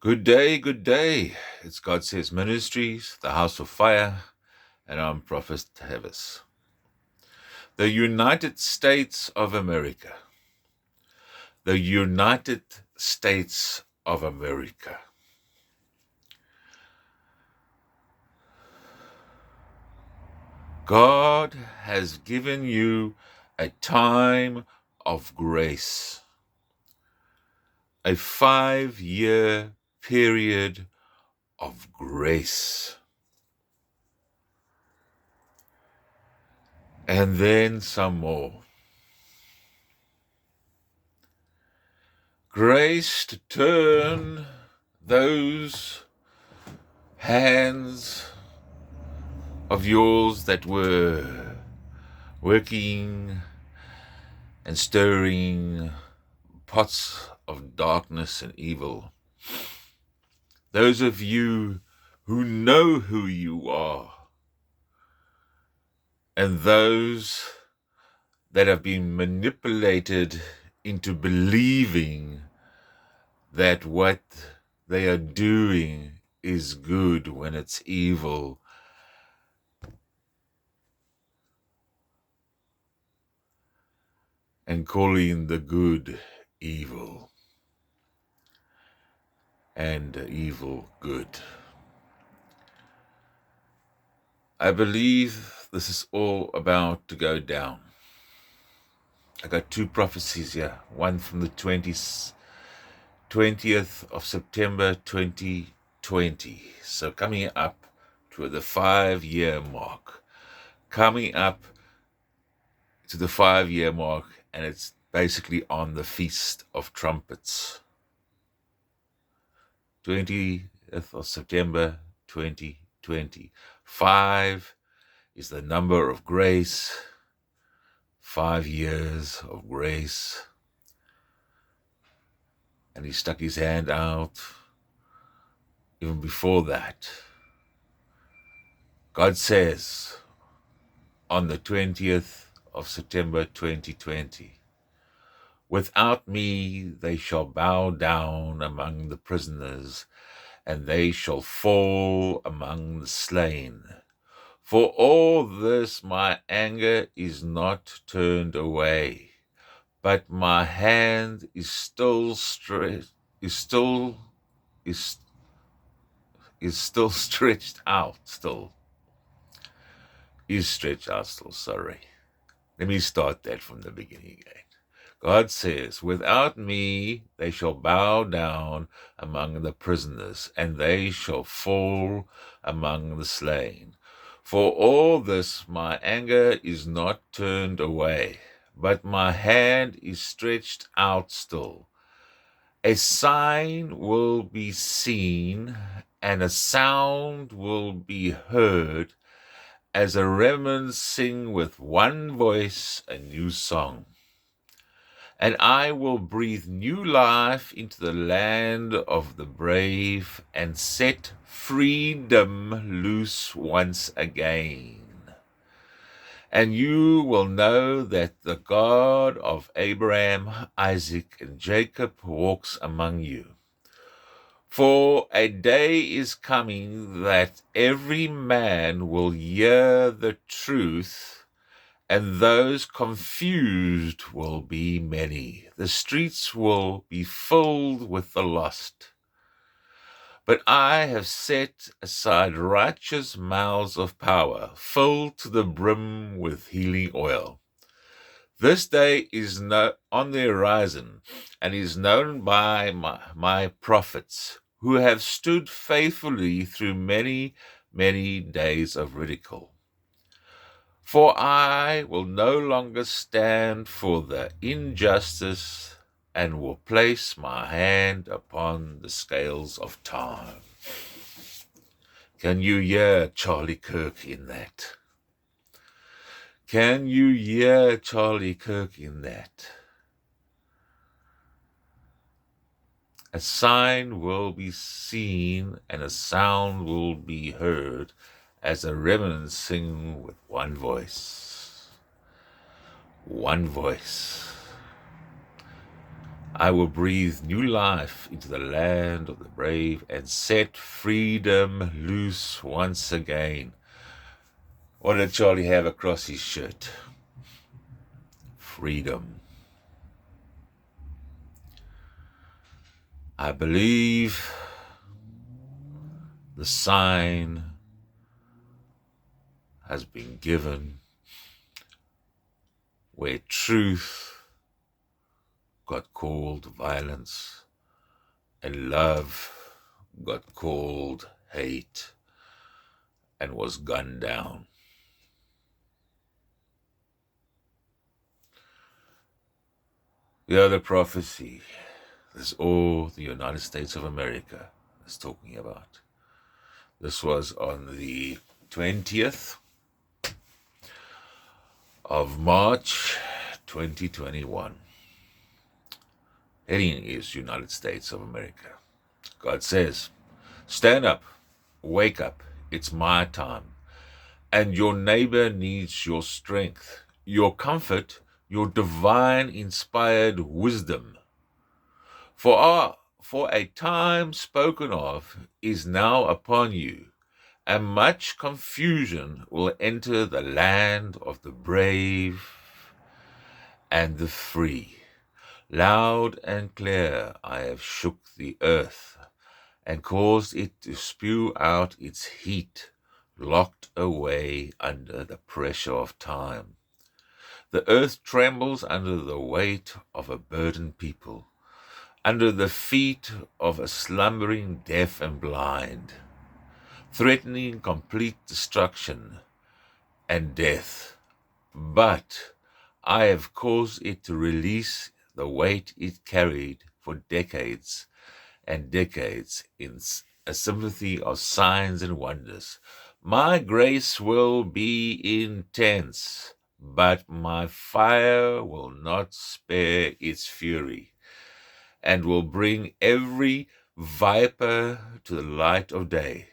Good day, good day. It's God Says Ministries, the House of Fire, and I'm Prophet Hevis. The United States of America. The United States of America. God has given you a time of grace, a 5-year period of grace. And then some more. Grace to turn those hands of yours that were working and stirring pots of darkness and evil. Those of you who know who you are, and those that have been manipulated into believing that what they are doing is good when it's evil. And calling the good evil and the evil good. I believe this is all about to go down. I got two prophecies here. One from the 20th of September 2020. So coming up to the 5-year mark. Coming up to the 5-year mark, and it's basically on the Feast of Trumpets. 20th of September 2020. 5 is the number of grace. 5 years of grace. And he stuck his hand out even before that. God says on the 20th of September 2020, without me they shall bow down among the prisoners, and they shall fall among the slain. For all this my anger is not turned away, but my hand is still stretched out. Sorry. Let me start that from the beginning again. God says, without me they shall bow down among the prisoners, and they shall fall among the slain. For all this my anger is not turned away, but my hand is stretched out still. A sign will be seen, and a sound will be heard, as a remnant sing with one voice a new song. And I will breathe new life into the land of the brave, and set freedom loose once again. And you will know that the God of Abraham, Isaac, and Jacob walks among you. For a day is coming that every man will hear the truth, and those confused will be many. The streets will be filled with the lost. But I have set aside righteous mouths of power, filled to the brim with healing oil. This day is on the horizon, and is known by my prophets, who have stood faithfully through many, many days of ridicule. For I will no longer stand for the injustice, and will place my hand upon the scales of time. Can you hear Charlie Kirk in that? Can you hear Charlie Kirk in that? A sign will be seen, and a sound will be heard, as a remnant sing with one voice. One voice. I will breathe new life into the land of the brave and set freedom loose once again. What did Charlie have across his shirt? Freedom. I believe the sign has been given where truth got called violence and love got called hate and was gunned down. The other prophecy is all the United States of America is talking about. This was on the 20th of March 2021. Heading is United States of America. God says, stand up, wake up, it's my time. And your neighbor needs your strength, your comfort, your divine inspired wisdom. For a time spoken of is now upon you, and much confusion will enter the land of the brave and the free. Loud and clear I have shook the earth, and caused it to spew out its heat, locked away under the pressure of time. The earth trembles under the weight of a burdened people, under the feet of a slumbering deaf and blind, threatening complete destruction and death. But I have caused it to release the weight it carried for decades and decades in a symphony of signs and wonders. My grace will be intense, but my fire will not spare its fury, and will bring every viper to the light of day.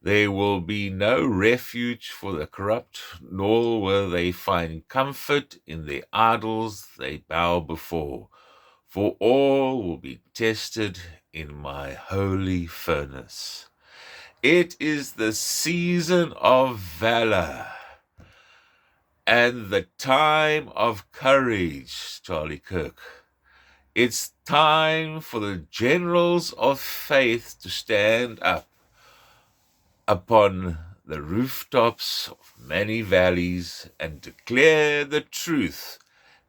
There will be no refuge for the corrupt, nor will they find comfort in the idols they bow before, for all will be tested in my holy furnace. It is the season of valor and the time of courage, Charlie Kirk. It's time for the generals of faith to stand up upon the rooftops of many valleys and declare the truth,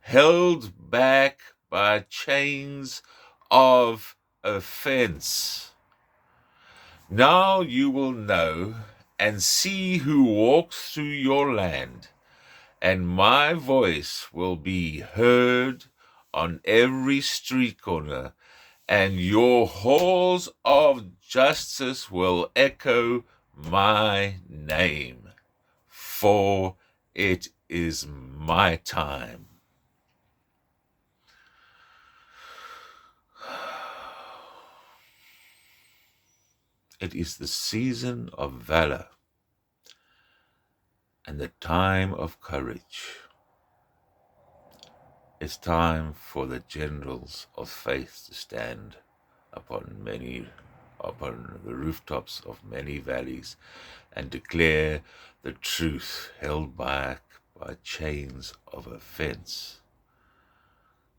held back by chains of offense. Now you will know and see who walks through your land, and my voice will be heard on every street corner, and your halls of justice will echo my name, for it is my time. It is the season of valor and the time of courage. It's time for the generals of faith to stand upon the rooftops of many valleys and declare the truth, held back by chains of offense.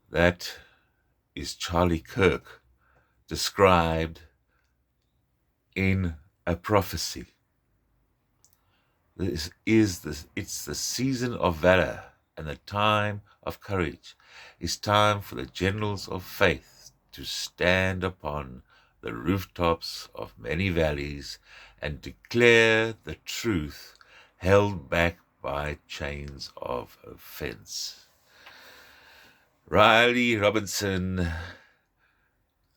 That is Charlie Kirk described in a prophecy. It's the season of valor and the time of courage. It's time for the generals of faith to stand upon the rooftops of many valleys and declare the truth, held back by chains of offense. Riley Robinson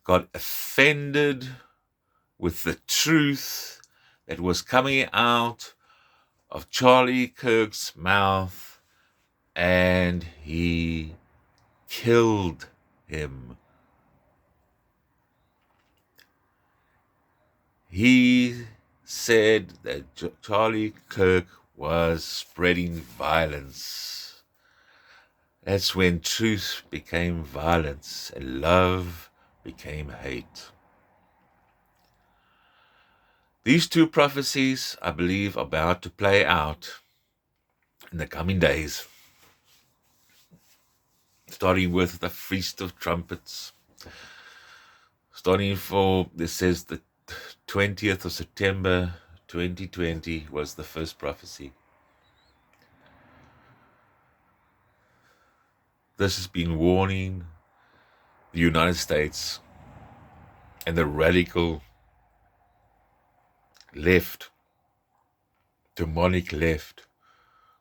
got offended with the truth that was coming out of Charlie Kirk's mouth, and he killed him. He said that Charlie Kirk was spreading violence. That's when truth became violence and love became hate. These two prophecies, I believe, are about to play out in the coming days, starting with the Feast of Trumpets, this says the 20th of September 2020 was the first prophecy. This has been warning the United States and the radical left, demonic left,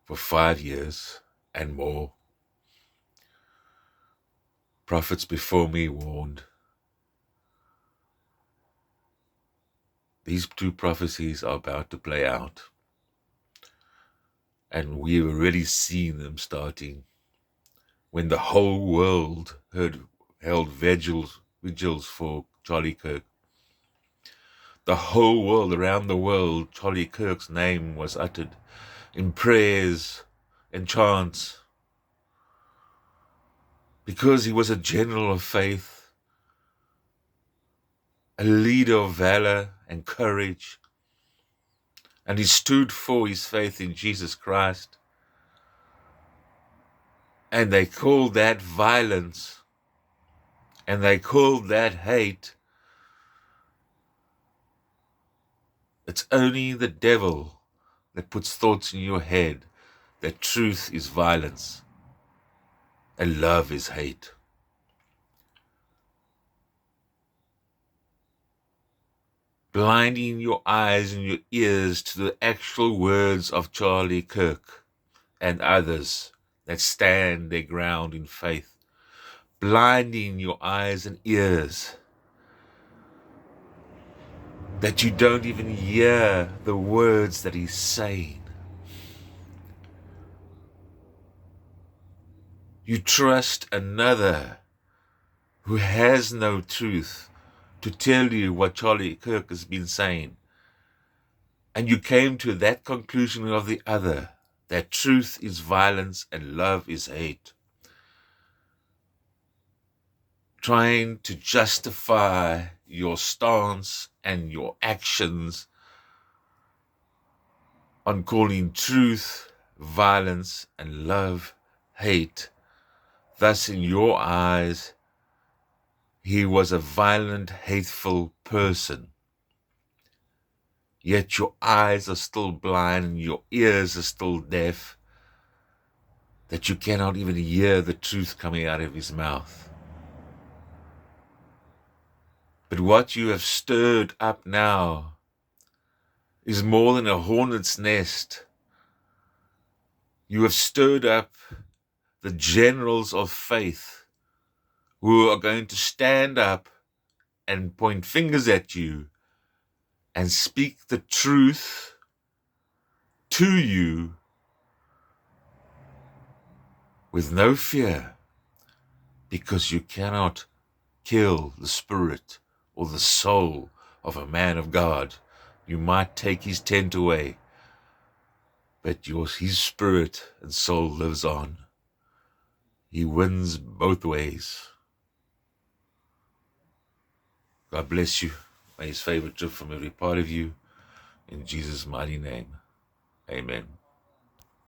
for 5 years and more. Prophets before me warned. These two prophecies are about to play out. And we've already seen them starting. When the whole world held vigils for Charlie Kirk. The whole world, around the world, Charlie Kirk's name was uttered in prayers and chants. Because he was a general of faith, a leader of valor and courage, and he stood for his faith in Jesus Christ. And they called that violence, and they called that hate. It's only the devil that puts thoughts in your head that truth is violence and love is hate. Blinding your eyes and your ears to the actual words of Charlie Kirk and others that stand their ground in faith. Blinding your eyes and ears that you don't even hear the words that he's saying. You trust another who has no truth to tell you what Charlie Kirk has been saying. And you came to that conclusion of the other, that truth is violence and love is hate. Trying to justify your stance and your actions on calling truth, violence, and love hate. Thus, in your eyes, he was a violent, hateful person. Yet your eyes are still blind and your ears are still deaf, that you cannot even hear the truth coming out of his mouth. But what you have stirred up now is more than a hornet's nest. You have stirred up the generals of faith who are going to stand up and point fingers at you and speak the truth to you with no fear, because you cannot kill the spirit or the soul of a man of God. You might take his tent away, but his spirit and soul lives on. He wins both ways. God bless you. May his favor drip from every part of you. In Jesus' mighty name, amen.